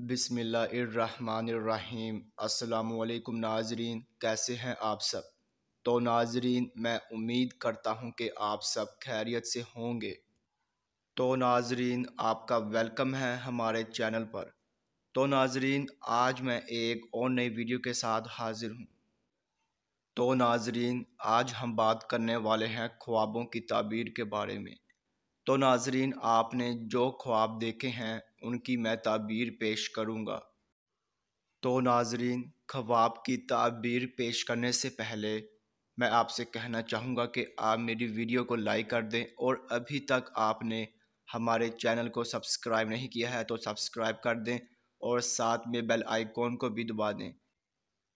بسم اللہ الرحمن الرحیم۔ السلام علیکم ناظرین، کیسے ہیں آپ سب؟ تو ناظرین، میں امید کرتا ہوں کہ آپ سب خیریت سے ہوں گے۔ تو ناظرین، آپ کا ویلکم ہے ہمارے چینل پر۔ تو ناظرین، آج میں ایک اور نئی ویڈیو کے ساتھ حاضر ہوں۔ تو ناظرین، آج ہم بات کرنے والے ہیں خوابوں کی تعبیر کے بارے میں۔ تو ناظرین، آپ نے جو خواب دیکھے ہیں ان کی میں تعبیر پیش کروں گا۔ تو ناظرین، خواب کی تعبیر پیش کرنے سے پہلے میں آپ سے کہنا چاہوں گا کہ آپ میری ویڈیو کو لائک کر دیں، اور ابھی تک آپ نے ہمارے چینل کو سبسکرائب نہیں کیا ہے تو سبسکرائب کر دیں، اور ساتھ میں بیل آئیکن کو بھی دبا دیں،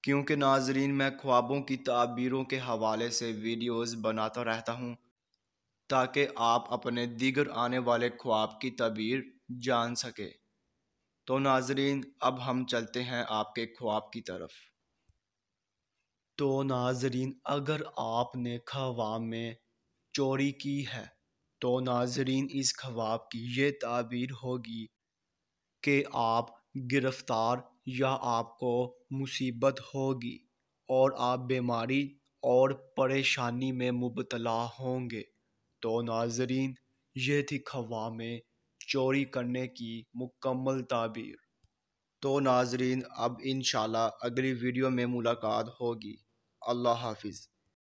کیونکہ ناظرین میں خوابوں کی تعبیروں کے حوالے سے ویڈیوز بناتا رہتا ہوں تاکہ آپ اپنے دیگر آنے والے خواب کی تعبیر جان سکے۔ تو ناظرین، اب ہم چلتے ہیں آپ کے خواب کی طرف۔ تو ناظرین، اگر آپ نے خواب میں چوری کی ہے تو ناظرین اس خواب کی یہ تعبیر ہوگی کہ آپ گرفتار یا آپ کو مصیبت ہوگی اور آپ بیماری اور پریشانی میں مبتلا ہوں گے۔ تو ناظرین، یہ تھی خواب میں چوری کرنے کی مکمل تعبیر۔ تو ناظرین، اب انشاءاللہ اگلی ویڈیو میں ملاقات ہوگی۔ اللہ حافظ۔